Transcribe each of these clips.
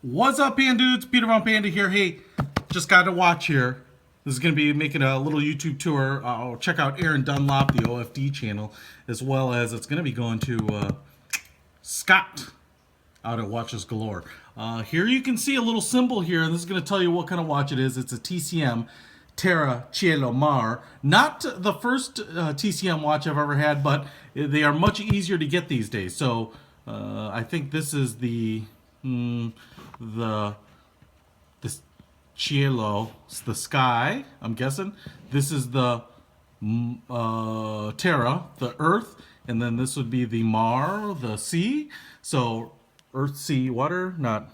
What's up, Panda dudes? Peter Von Panda here. Hey, just got to watch here. This is going to be making a little YouTube tour. Check out Aaron Dunlop, the OFD channel, as well as it's going to be going to Scott out at Watches Galore. Here you can see a little symbol here, and this is going to tell you what kind of watch it is. It's a TCM Terra Cielo Mare. Not the first TCM watch I've ever had, but they are much easier to get these days. So I think this is the this cielo, it's the sky, I'm guessing. This is the terra, the earth, and then this would be the mar, the sea. So earth, sea, water, not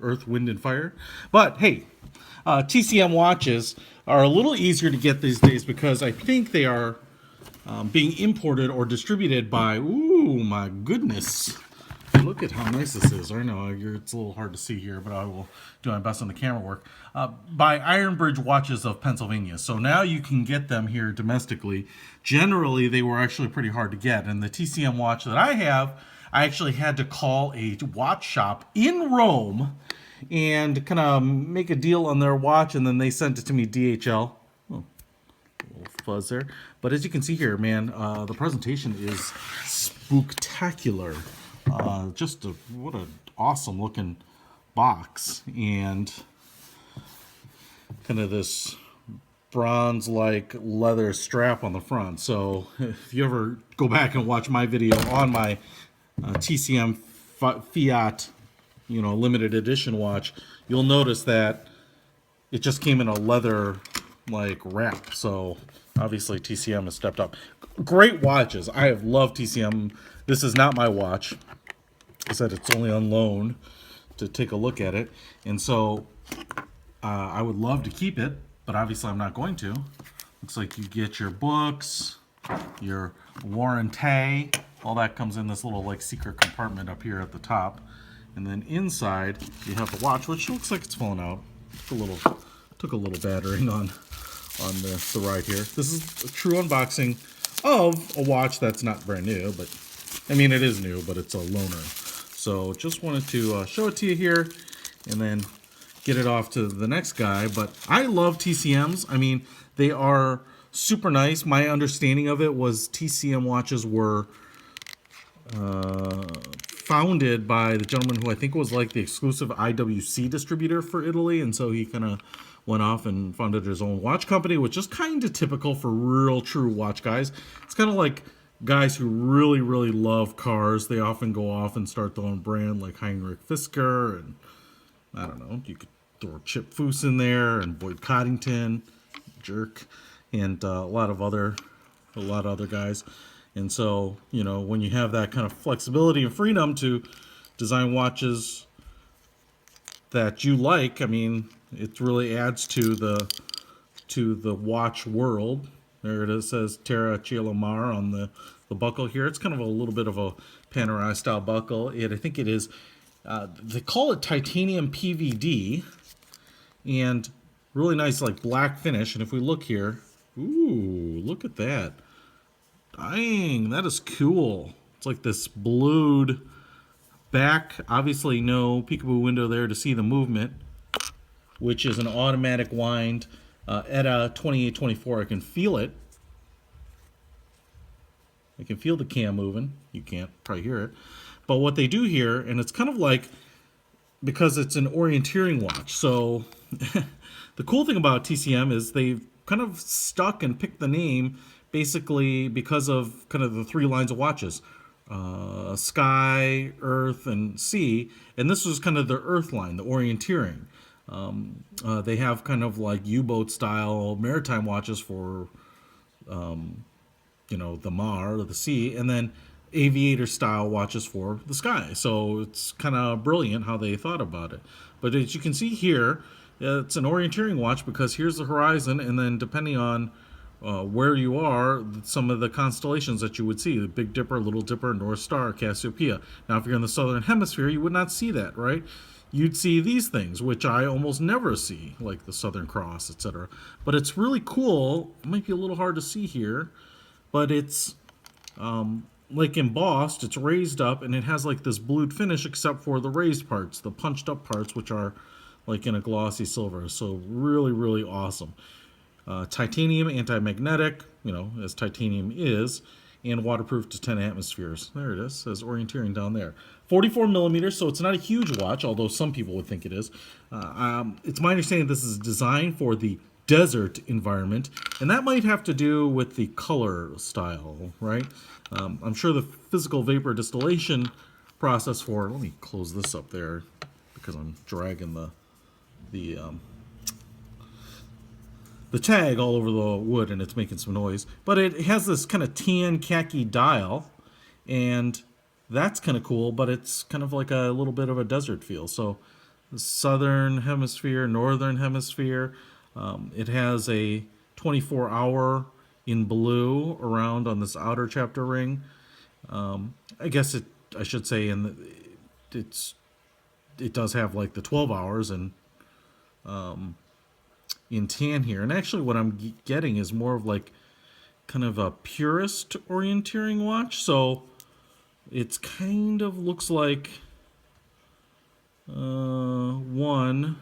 earth, wind, and fire. But hey, TCM watches are a little easier to get these days because I think they are being imported or distributed by, ooh, my goodness. Look at how nice this is. I know it's a little hard to see here, but I will do my best on the camera work. By Ironbridge Watches of Pennsylvania. So now you can get them here domestically. Generally, they were actually pretty hard to get. And the TCM watch that I have, I actually had to call a watch shop in Rome and kind of make a deal on their watch, and then they sent it to me DHL. Oh, a little fuzz there. But as you can see here, man, the presentation is spooktacular. What an awesome looking box, and kind of this bronze like leather strap on the front. So if you ever go back and watch my video on my TCM Fiat, limited edition watch, you'll notice that it just came in a leather like wrap. So obviously TCM has stepped up. Great watches. I have loved TCM. This is not my watch. I said it's only on loan to take a look at it. And so I would love to keep it, but obviously I'm not going to. Looks like you get your books, your warranty. All that comes in this little like secret compartment up here at the top. And then inside you have the watch, which looks like it's fallen out. Took a little battering on the ride here. This is a true unboxing of a watch that's not brand new, but I mean it is new, but it's a loaner. So just wanted to show it to you here and then get it off to the next guy. But I love TCMs. I mean, they are super nice. My understanding of it was TCM watches were founded by the gentleman who I think was like the exclusive IWC distributor for Italy. And so he kind of went off and founded his own watch company, which is kind of typical for real true watch guys. It's kind of like guys who really, really love cars. They often go off and start their own brand, like Heinrich Fisker, and I don't know, you could throw Chip Foose in there, and Boyd Coddington, jerk, and a lot of other guys. And so, when you have that kind of flexibility and freedom to design watches that you like, I mean, it really adds to the watch world. There it is, says Terra Cielo Mare on the buckle here. It's kind of a little bit of a Panerai style buckle. I think it is, they call it titanium PVD, and really nice like black finish. And if we look here, ooh, look at that. Dang, that is cool. It's like this blued back. Obviously no peekaboo window there to see the movement, which is an automatic wind. At a 2824, I can feel it. I can feel the cam moving. You can't probably hear it. But what they do here, and it's kind of like, because it's an orienteering watch. So the cool thing about TCM is they've kind of stuck and picked the name basically because of kind of the three lines of watches. Sky, earth, and sea. And this was kind of their earth line, the orienteering. They have kind of like U-boat style maritime watches for, the Mar, or the sea, and then aviator style watches for the sky. So it's kind of brilliant how they thought about it. But as you can see here, it's an orienteering watch because here's the horizon, and then depending on where you are, some of the constellations that you would see, the Big Dipper, Little Dipper, North Star, Cassiopeia. Now, if you're in the southern hemisphere, you would not see that, right? You'd see these things, which I almost never see, like the Southern Cross, etc. But it's really cool. It might be a little hard to see here, but it's like embossed, it's raised up, and it has like this blued finish except for the raised parts, the punched up parts, which are like in a glossy silver. So really, really awesome. Titanium anti-magnetic, as titanium is, and waterproof to 10 atmospheres. There it is, says orienteering down there. 44 millimeters, so it's not a huge watch, although some people would think it is. It's my understanding this is designed for the desert environment, and that might have to do with the color style, right? I'm sure the physical vapor distillation process for, let me close this up there because I'm dragging the tag all over the wood and it's making some noise. But it has this kind of tan khaki dial, and that's kind of cool, but it's kind of like a little bit of a desert feel. So the southern hemisphere, northern hemisphere, it has a 24-hour in blue around on this outer chapter ring. I guess I should say, it does have like the 12 hours and in tan here. And actually what I'm getting is more of like kind of a purist orienteering watch. So it's kind of looks like 1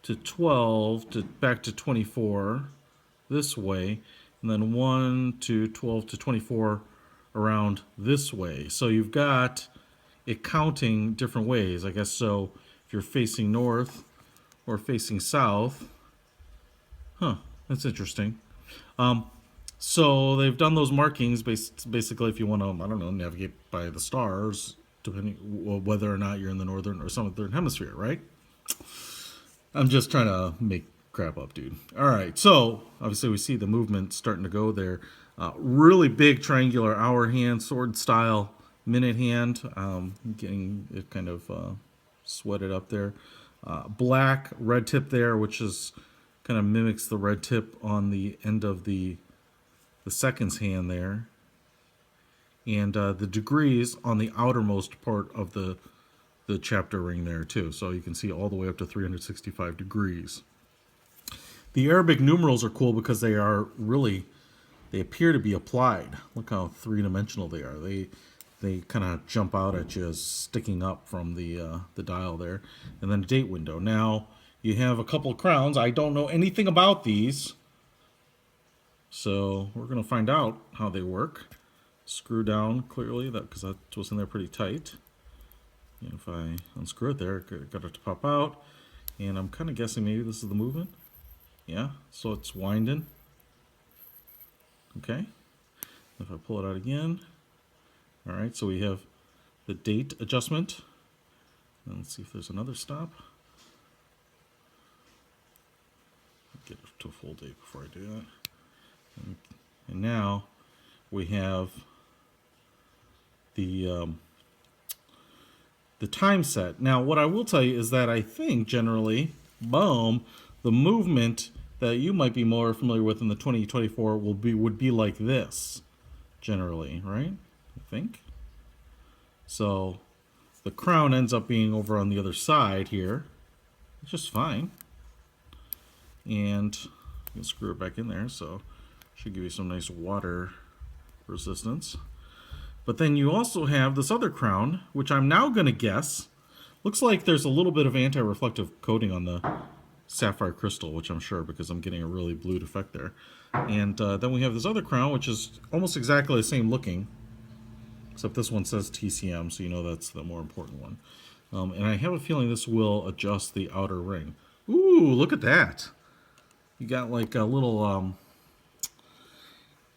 to 12 to back to 24 this way, and then 1 to 12 to 24 around this way. So you've got it counting different ways, I guess. So if you're facing north or facing south, that's interesting. So they've done those markings basically if you want to, I don't know, navigate by the stars, depending whether or not you're in the northern or southern hemisphere, right? I'm just trying to make crap up, dude. All right, so obviously we see the movement starting to go there. Really big triangular hour hand, sword style minute hand. Getting it kind of sweated up there. Black red tip there, which is kind of mimics the red tip on the end of the seconds hand there. And the degrees on the outermost part of the chapter ring there too. So you can see all the way up to 365 degrees. The Arabic numerals are cool because they appear to be applied. Look how three-dimensional they are. They kind of jump out at you as sticking up from the dial there. And then a date window. Now, you have a couple of crowns. I don't know anything about these, so we're going to find out how they work. Screw down clearly, because that was in there pretty tight. And if I unscrew it there, it got it to pop out. And I'm kind of guessing maybe this is the movement. Yeah, so it's winding. Okay. If I pull it out again. All right, so we have the date adjustment. And let's see if there's another stop. Get it to a full date before I do that. And now we have the time set. Now, what I will tell you is that I think generally, boom, the movement that you might be more familiar with in the 2024 would be like this, generally, right? I think. So the crown ends up being over on the other side here, which is fine. And you can screw it back in there, so should give you some nice water resistance. But then you also have this other crown, which I'm now going to guess looks like there's a little bit of anti-reflective coating on the sapphire crystal, which I'm sure, because I'm getting a really blued effect there. And then we have this other crown, which is almost exactly the same looking, except this one says TCM, so you know that's the more important one. And I have a feeling this will adjust the outer ring. Ooh, look at that. You got like a little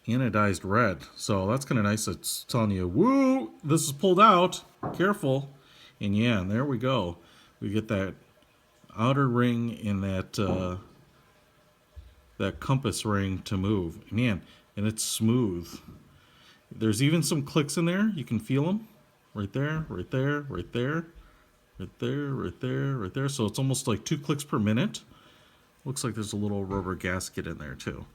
anodized red. So that's kind of nice. It's telling you, woo, this is pulled out. Careful. And yeah, and there we go. We get that outer ring and that that compass ring to move. Man, and it's smooth. There's even some clicks in there. You can feel them. Right there, right there, right there, right there, right there, right there. So it's almost like 2 clicks per minute. Looks like there's a little rubber gasket in there too.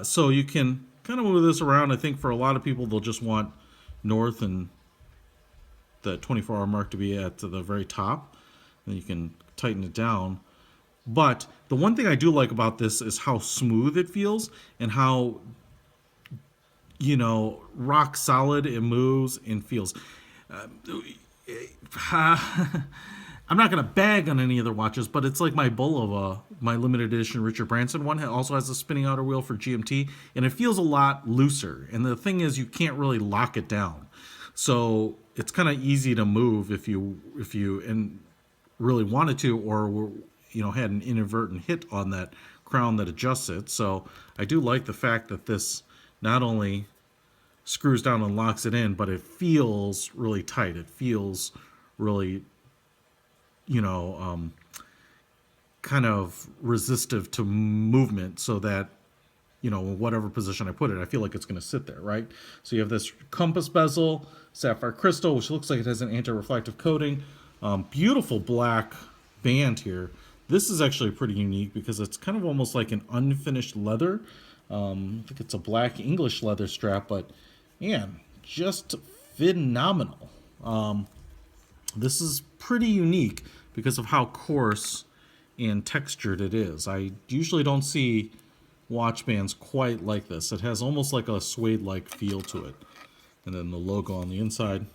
So you can kind of move this around. I think for a lot of people, they'll just want north and the 24-hour mark to be at the very top. And you can tighten it down. But the one thing I do like about this is how smooth it feels and how rock solid. It moves and feels. I'm not going to bag on any other watches, but it's like my Bulova, my limited edition Richard Branson one. It also has a spinning outer wheel for GMT, and it feels a lot looser. And the thing is, you can't really lock it down, so it's kind of easy to move if you and really wanted to, or had an inadvertent hit on that crown that adjusts it. So I do like the fact that this not only screws down and locks it in, but it feels really tight. It feels really, kind of resistive to movement, so that, whatever position I put it, I feel like it's going to sit there, right? So you have this compass bezel, sapphire crystal, which looks like it has an anti-reflective coating. Beautiful black band here. This is actually pretty unique because it's kind of almost like an unfinished leather. I think it's a black English leather strap, but man, just phenomenal. This is pretty unique because of how coarse and textured it is. I usually don't see watch bands quite like this. It has almost like a suede-like feel to it. And then the logo on the inside.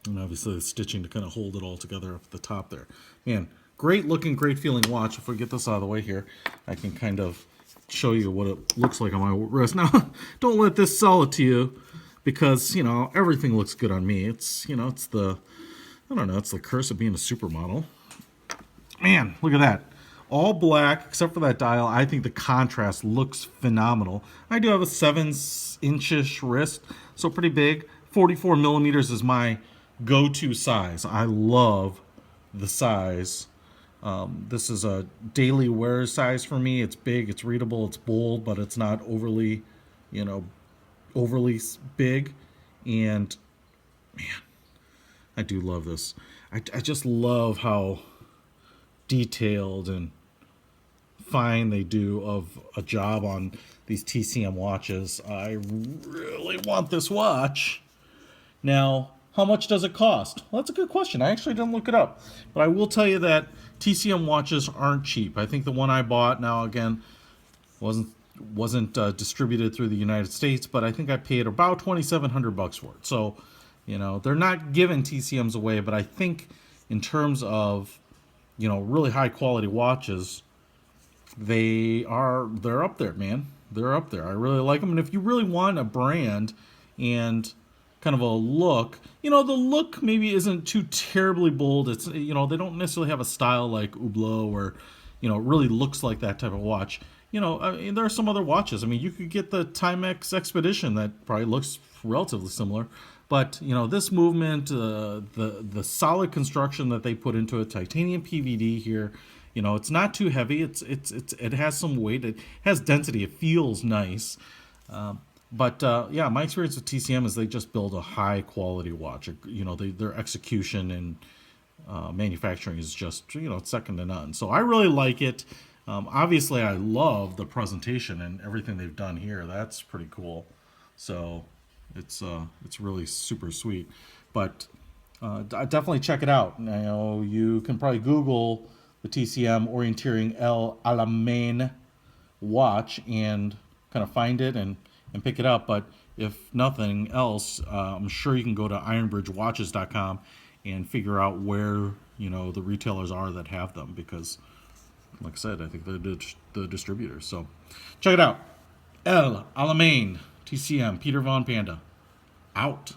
And obviously the stitching to kind of hold it all together up at the top there. Man, great looking, great feeling watch. If we get this out of the way here, I can kind of show you what it looks like on my wrist. Now, don't let this sell it to you, because, everything looks good on me. It's, it's the, I don't know, it's the curse of being a supermodel. Man, look at that. All black, except for that dial. I think the contrast looks phenomenal. I do have a 7-inch wrist, so pretty big. 44 millimeters is my go-to size. I love the size. This is a daily wear size for me. It's big, it's readable, it's bold, but it's not overly, overly big. And man, I do love this. I just love how detailed and fine they do of a job on these TCM watches. I really want this watch. Now, how much does it cost? Well, that's a good question. I actually didn't look it up, but I will tell you that TCM watches aren't cheap. I think the one I bought, now again, wasn't distributed through the United States, but I think I paid about $2,700 for it. So, they're not giving TCMs away, but I think in terms of, really high quality watches, they're up there, man. They're up there. I really like them. And if you really want a brand and kind of a look, the look maybe isn't too terribly bold. It's, they don't necessarily have a style like Hublot, or, it really looks like that type of watch. I mean, there are some other watches. I mean, you could get the Timex Expedition that probably looks relatively similar. But, this movement, the solid construction that they put into it, titanium PVD here, it's not too heavy. It has some weight. It has density. It feels nice. But yeah, my experience with TCM is they just build a high quality watch. Their execution and manufacturing is just, it's second to none. So I really like it. Obviously, I love the presentation and everything they've done here. That's pretty cool. So it's really super sweet. But definitely check it out. You can probably Google the TCM Orienteering El Alamein watch and kind of find it and pick it up. But if nothing else, I'm sure you can go to ironbridgewatches.com and figure out where the retailers are that have them, because like I said, I think they're the distributors. So check it out. El Alamein TCM, Peter Von Panda, out.